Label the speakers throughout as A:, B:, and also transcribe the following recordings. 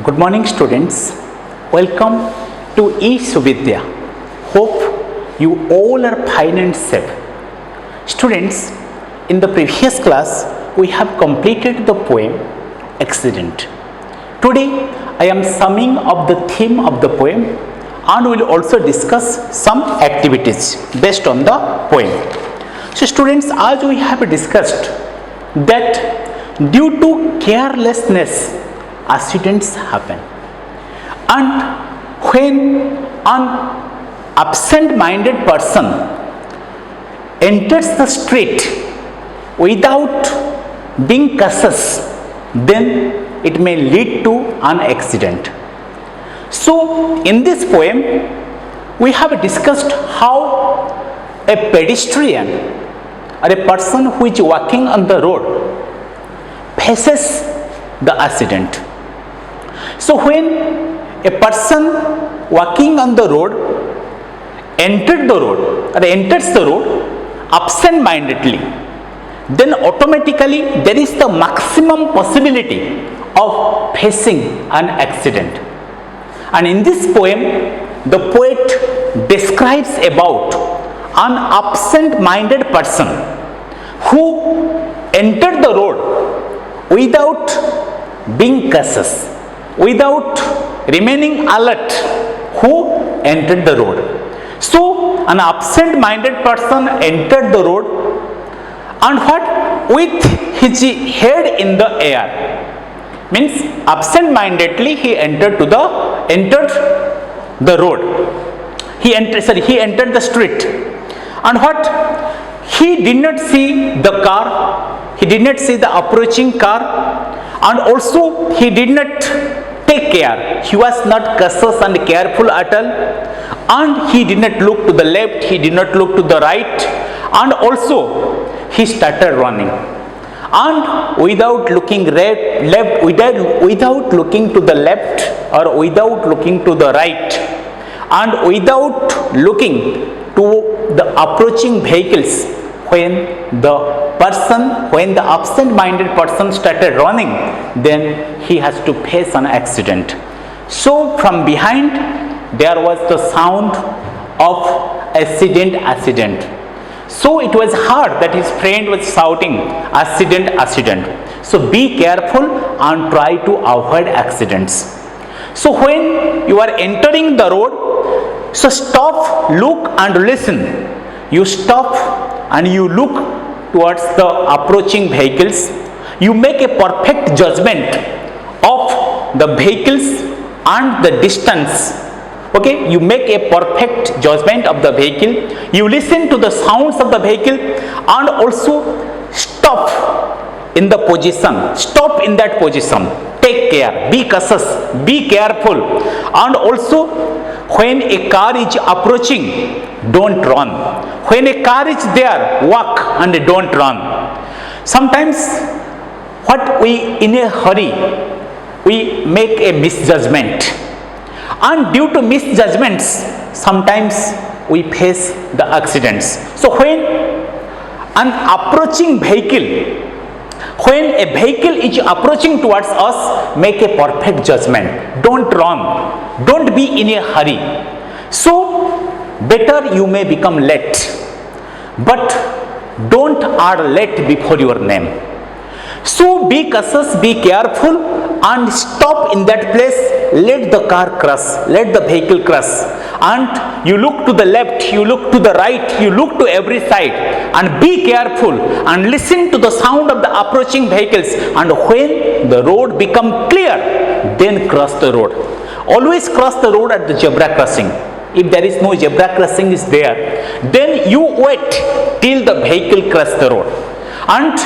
A: Good morning, students. Welcome to VIII. Hope you all are fine and safe. Students, in the previous class, we have completed the poem Accident. Today, I am summing up the theme of the poem and will also discuss some activities based on the poem. So, students, as we have discussed that due to carelessness, accidents happen, and when an absent-minded person enters the street without being cautious, then it may lead to an accident. So, in this poem, we have discussed how a pedestrian or a person who is walking on the road faces the accident. So, when a person walking on the road enters the road absent-mindedly, then automatically there is the maximum possibility of facing an accident. And in this poem, the poet describes about an absent-minded person who entered the road without being cautious, without remaining alert, who entered the road. So, an absent-minded person entered the road, and what? With his head in the air. Means absent-mindedly he entered the road. He entered the street, and what? He did not see the car. He did not see the approaching car, and also he did not take care. He was not cautious and careful at all, and he did not look to the left. He did not look to the right, and also he started running. And without looking without looking to the left or without looking to the right, and without looking to the approaching vehicles, when the absent-minded person started running, then he has to face an accident. So from behind there was the sound of accident. So it was hard that his friend was shouting accident. So be careful and try to avoid accidents. So when you are entering the road, so stop, look and listen. You stop and you look towards the approaching vehicles. You make a perfect judgment of the vehicles and the distance. Okay, you make a perfect judgment of the vehicle. You listen to the sounds of the vehicle and also stop in the position. Stop in that position. Take care. Be cautious. Be careful. And also, when a car is approaching, don't run. When a car is there, walk and don't run. Sometimes, in a hurry, we make a misjudgment. And due to misjudgments, sometimes we face the accidents. So when an approaching vehicle, when a vehicle is approaching towards us, make a perfect judgment. Don't run. Don't be in a hurry. So better you may become late, but don't add late before your name. So be cautious, be careful, and stop in that place. Let the car cross, let the vehicle cross, and you look to the left, you look to the right, you look to every side, and be careful and listen to the sound of the approaching vehicles. And when the road become clear, then cross the road. Always cross the road at the zebra crossing. If there is no zebra crossing is there, then you wait till the vehicle cross the road, and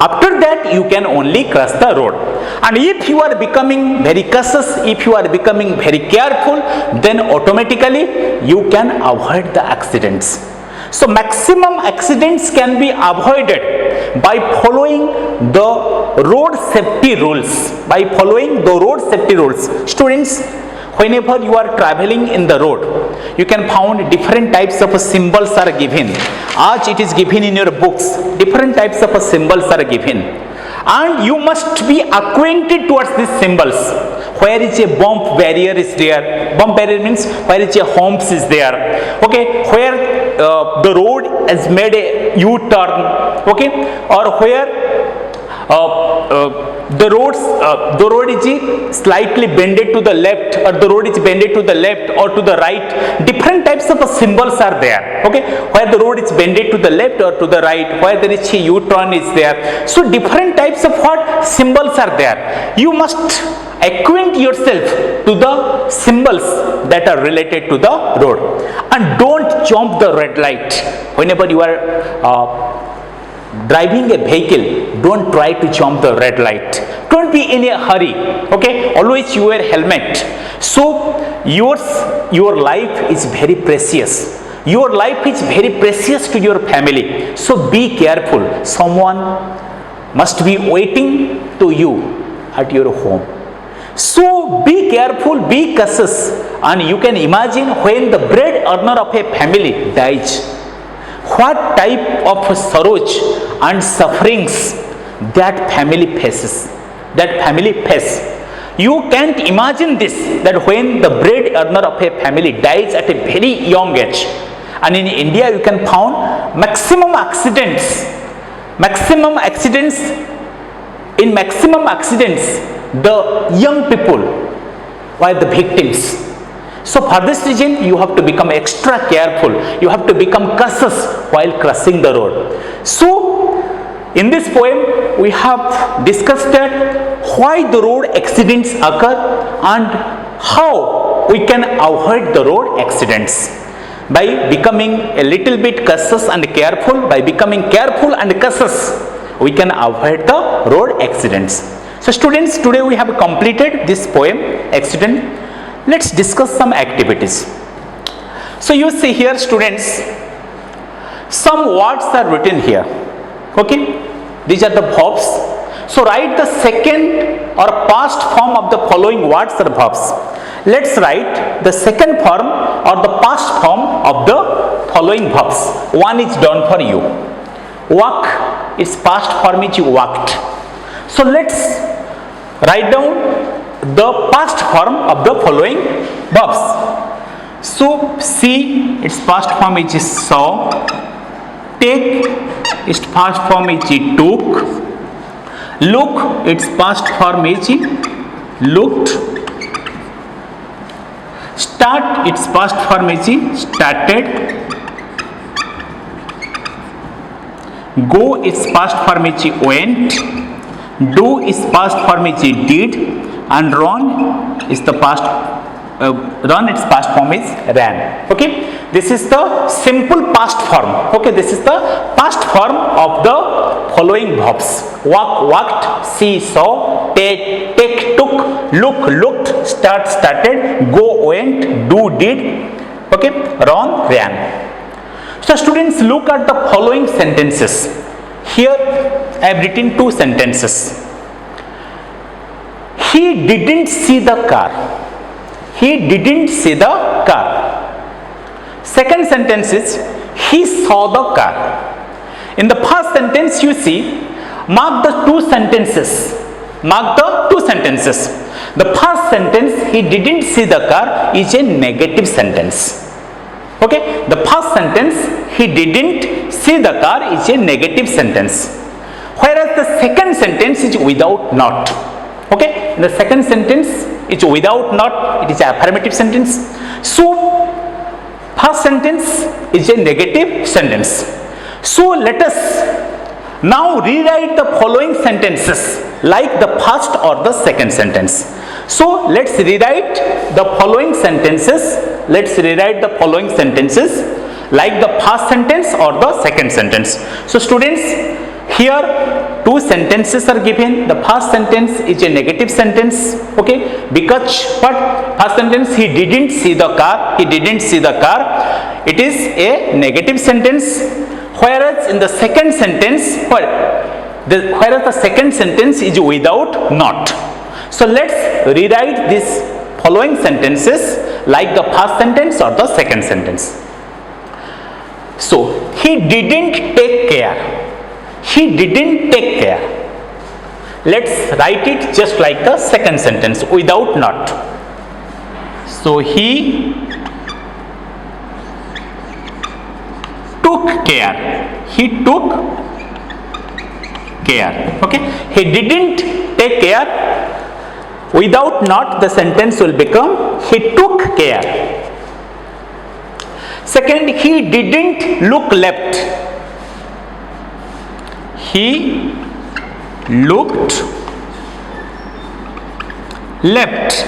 A: after that you can only cross the road. And if you are becoming very cautious, if you are becoming very careful, then automatically you can avoid the accidents. So maximum accidents can be avoided by following the road safety rules. Students, whenever you are traveling in the road, you can find different types of symbols are given. As it is given in your books, different types of symbols are given. and you must be acquainted towards these symbols. Where is a bump barrier is there? Bump barrier means where is a humps is there. Okay, where the road has made a U-turn. Okay, or where the road is slightly bended to the left, or the road is bended to the left or to the right. Different types of symbols are there. Okay, where the road is bended to the left or to the right, where there is a U-turn is there. So different types of what symbols are there. You must acquaint yourself to the symbols that are related to the road, and don't jump the red light whenever you are driving a vehicle. Don't try to jump the red light. Don't be in a hurry. Okay, always wear helmet. So your life is very precious. Your life is very precious to your family. So be careful. Someone must be waiting to you at your home. So be careful, be cautious, and you can imagine when the bread earner of a family dies, what type of sorrows and sufferings that family faces. You can't imagine this, that when the bread earner of a family dies at a very young age. And in India you can find maximum accidents, the young people were the victims. So for this reason you have to become extra careful. You have to become cautious while crossing the road. So in this poem we have discussed that why the road accidents occur and how we can avoid the road accidents. By becoming a little bit cautious and careful, by becoming careful and cautious, we can avoid the road accidents. So students, today we have completed this poem, Accident. Let's discuss some activities. So you see here, students, some words are written here. Okay, these are the verbs. So write the second or past form of the following words or verbs. Let's write the second form or the past form of the following verbs. One is done for you. Walk, its past form is walked. So let's write down the past form of the following verbs. So see, its past form is saw. Take, its past form is took. Look, its past form is looked. Start, its past form is started. Go, its past form is went. Do, its past form is did. And run is the past its past form is ran. Okay, this is the simple past form. Okay, this is the past form of the following verbs. Walk, walked. See, saw. Take, took. Look, looked. Start, started. Go, went. Do, did. Okay, run, ran. So students, look at the following sentences. Here I have written two sentences. He didn't see the car. He didn't see the car. Second sentence is, he saw the car. In the first sentence you see, mark the two sentences. Mark the two sentences. The first sentence, he didn't see the car, is a negative sentence. Okay, the first sentence, he didn't see the car, is a negative sentence. Whereas the second sentence is without not. Okay, in the second sentence it's without not, it is an affirmative sentence. So first sentence is a negative sentence. So let us now rewrite the following sentences like the first or the second sentence. So let's rewrite the following sentences. Let's rewrite the following sentences like the first sentence or the second sentence. So students, here two sentences are given. The first sentence is a negative sentence. Okay, because what? First sentence, he didn't see the car. He didn't see the car. It is a negative sentence. Whereas in the second sentence, whereas the second sentence is without not. So let's rewrite these following sentences like the first sentence or the second sentence. So he didn't take care. He didn't take care. Let's write it just like the second sentence without not. So he took care. He took care. Okay. He didn't take care. Without not, the sentence will become he took care. Second, he didn't look left. He looked left.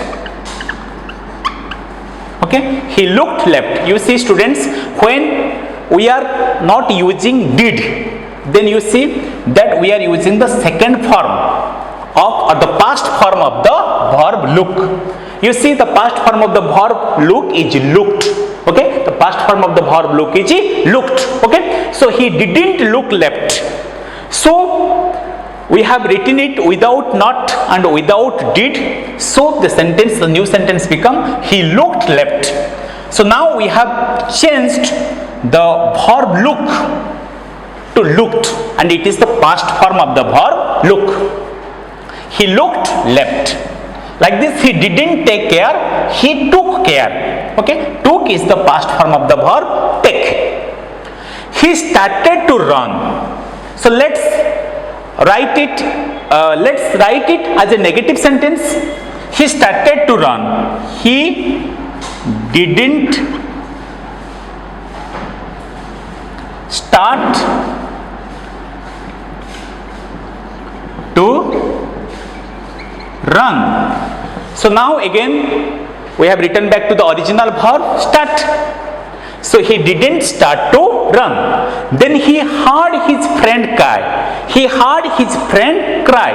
A: Okay, he looked left. You see, students, when we are not using did, then you see that we are using the second form of or the past form of the verb look. You see, the past form of the verb look is looked. Okay, the past form of the verb look is looked. Okay, so he didn't look left. So we have written it without not and without did. So the sentence, the new sentence become he looked left. So now we have changed the verb look to looked, and it is the past form of the verb look. He looked left. Like this, he didn't take care, he took care. Okay, took is the past form of the verb take. He started to run. So let's write it as a negative sentence. He started to run. He didn't start to run. So now again we have written back to the original verb start. So he didn't start to run. Then he heard his friend cry. He heard his friend cry.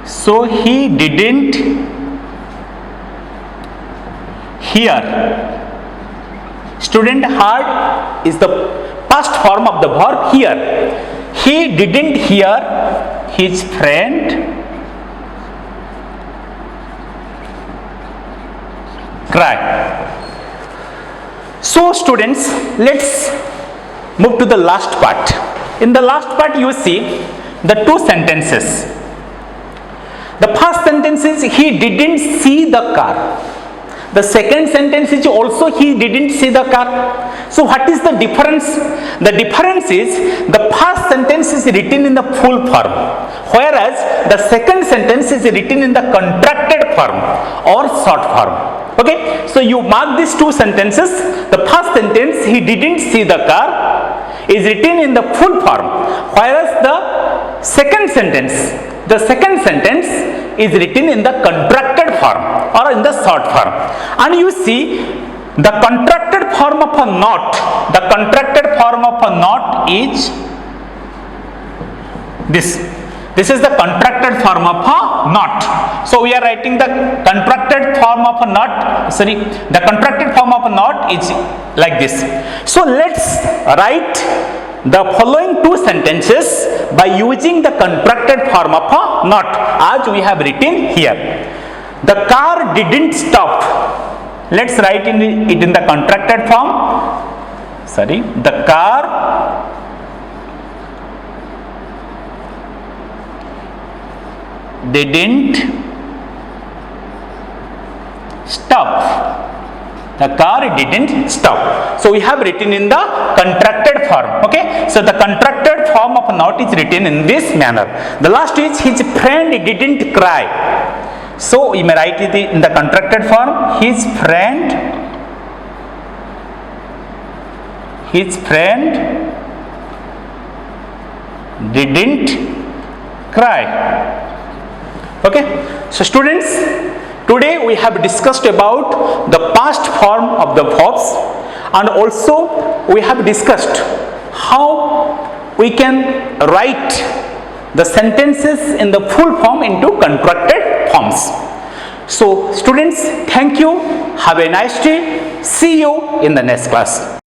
A: So he didn't hear. Student, heard is the past form of the verb hear. He didn't hear his friend cry. So students, let's move to the last part. In the last part you see the two sentences. The first sentence is he didn't see the car. The second sentence is also he didn't see the car. So what is the difference? The difference is the first sentence is written in the full form, whereas the second sentence is written in the contracted form or short form. Okay, so you mark these two sentences. The first sentence, he didn't see the car, is written in the full form, whereas the second sentence is written in the contracted form or in the short form. And you see the contracted form of a not. The contracted form of a not is this. This is the contracted form of a not. So we are writing the contracted form of a not. Sorry, the contracted form of a not is like this. So let's write the following two sentences by using the contracted form of a not as we have written here. The car didn't stop. Let's write it in the contracted form. Sorry, the car didn't stop. The car didn't stop. So we have written in the contracted form. Okay. So the contracted form of not is written in this manner. The last is his friend didn't cry. So we may write it in the contracted form. His friend didn't cry. Okay. So students, today we have discussed about the past form of the verbs, and also we have discussed how we can write the sentences in the full form into contracted forms. So students, thank you. Have a nice day. See you in the next class.